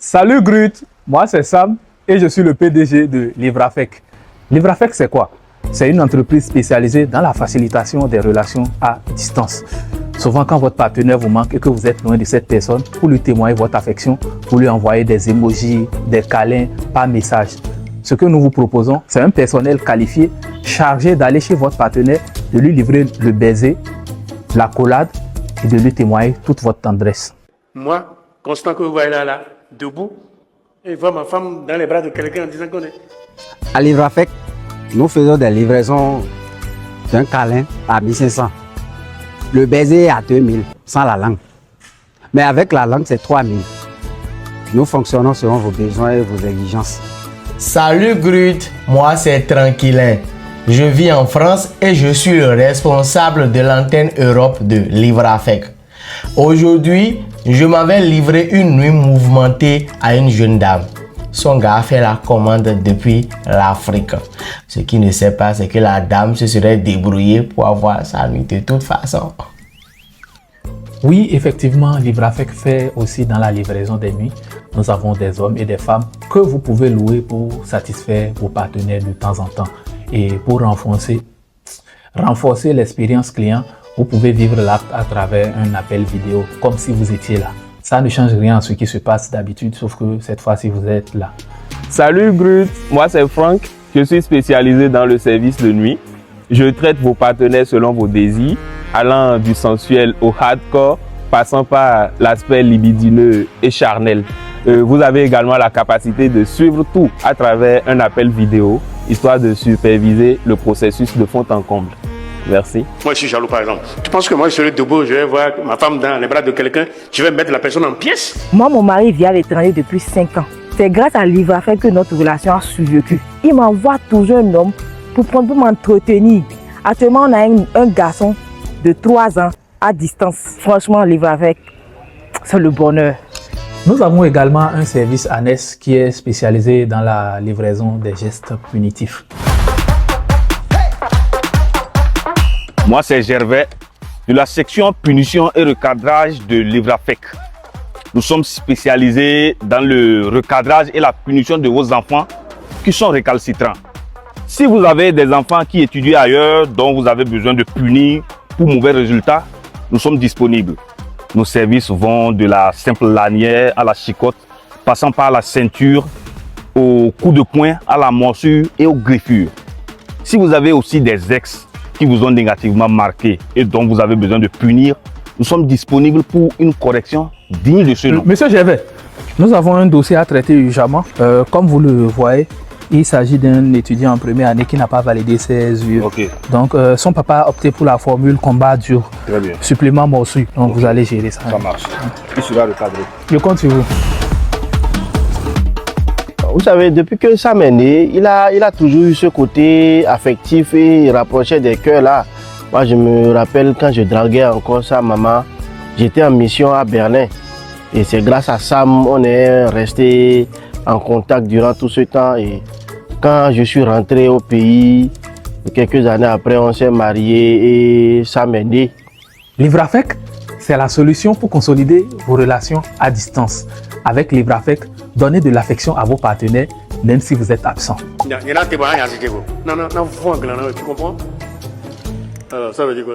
Salut Grut, moi c'est Sam et je suis le PDG de Livrafec. Livrafec c'est quoi? C'est une entreprise spécialisée dans la facilitation des relations à distance. Souvent quand votre partenaire vous manque et que vous êtes loin de cette personne, pour lui témoigner votre affection, vous lui envoyez des emojis, des câlins par message. Ce que nous vous proposons, c'est un personnel qualifié chargé d'aller chez votre partenaire, de lui livrer le baiser, l'accolade et de lui témoigner toute votre tendresse. Moi, constant que vous voyez là, debout, et voir ma femme dans les bras de quelqu'un en disant qu'on est... À Livrafec, nous faisons des livraisons d'un câlin à 1500. Le baiser à 2000, sans la langue. Mais avec la langue, c'est 3000. Nous fonctionnons selon vos besoins et vos exigences. Salut Grut, moi c'est Tranquillin. Je vis en France et je suis le responsable de l'antenne Europe de Livrafec. Aujourd'hui, je m'avais livré une nuit mouvementée à une jeune dame. Son gars a fait la commande depuis l'Afrique. Ce qu'il ne sait pas, c'est que la dame se serait débrouillée pour avoir sa nuit de toute façon. Oui, effectivement, Livrafec fait aussi dans la livraison des nuits. Nous avons des hommes et des femmes que vous pouvez louer pour satisfaire vos partenaires de temps en temps. Et pour renforcer l'expérience client, vous pouvez vivre l'acte à travers un appel vidéo, comme si vous étiez là. Ça ne change rien à ce qui se passe d'habitude, sauf que cette fois-ci, vous êtes là. Salut Grut, moi c'est Franck, je suis spécialisé dans le service de nuit. Je traite vos partenaires selon vos désirs, allant du sensuel au hardcore, passant par l'aspect libidineux et charnel. Vous avez également la capacité de suivre tout à travers un appel vidéo, histoire de superviser le processus de fond en comble. Merci. Moi, je suis jaloux, par exemple. Tu penses que moi, je serai debout, je vais voir ma femme dans les bras de quelqu'un, je vais mettre la personne en pièces? Moi, mon mari vit à l'étranger depuis 5 ans. C'est grâce à Livrafec que notre relation a survécu. Il m'envoie toujours un homme pour m'entretenir. Actuellement, on a un garçon de 3 ans à distance. Franchement, Livrafec, c'est le bonheur. Nous avons également un service annexe qui est spécialisé dans la livraison des gestes punitifs. Moi c'est Gervais, de la section punition et recadrage de Livrafec. Nous sommes spécialisés dans le recadrage et la punition de vos enfants qui sont récalcitrants. Si vous avez des enfants qui étudient ailleurs, dont vous avez besoin de punir pour mauvais résultats, nous sommes disponibles. Nos services vont de la simple lanière à la chicotte, passant par la ceinture, au coup de poing, à la morsure et aux griffures. Si vous avez aussi des ex qui vous ont négativement marqué et dont vous avez besoin de punir, nous sommes disponibles pour une correction digne de ce nom. Monsieur Gervais, nous avons un dossier à traiter urgemment. Comme vous le voyez, il s'agit d'un étudiant en première année qui n'a pas validé ses UE. Okay. Donc, son papa a opté pour la formule combat dur. Très bien. Supplément morsure. Donc, vous allez gérer ça. Ça marche. Il sera recadré. Je compte sur vous. Vous savez, depuis que Sam est né, il a toujours eu ce côté affectif et rapproché des cœurs là. Moi, je me rappelle quand je draguais encore sa maman, j'étais en mission à Berlin. Et c'est grâce à Sam on est resté en contact durant tout ce temps. Et quand je suis rentré au pays, quelques années après, on s'est mariés et Sam est né. Livrafec, c'est la solution pour consolider vos relations à distance. Avec Livrafec, donnez de l'affection à vos partenaires, même si vous êtes absent. Non, non, tu comprends? Alors, ça veut dire quoi?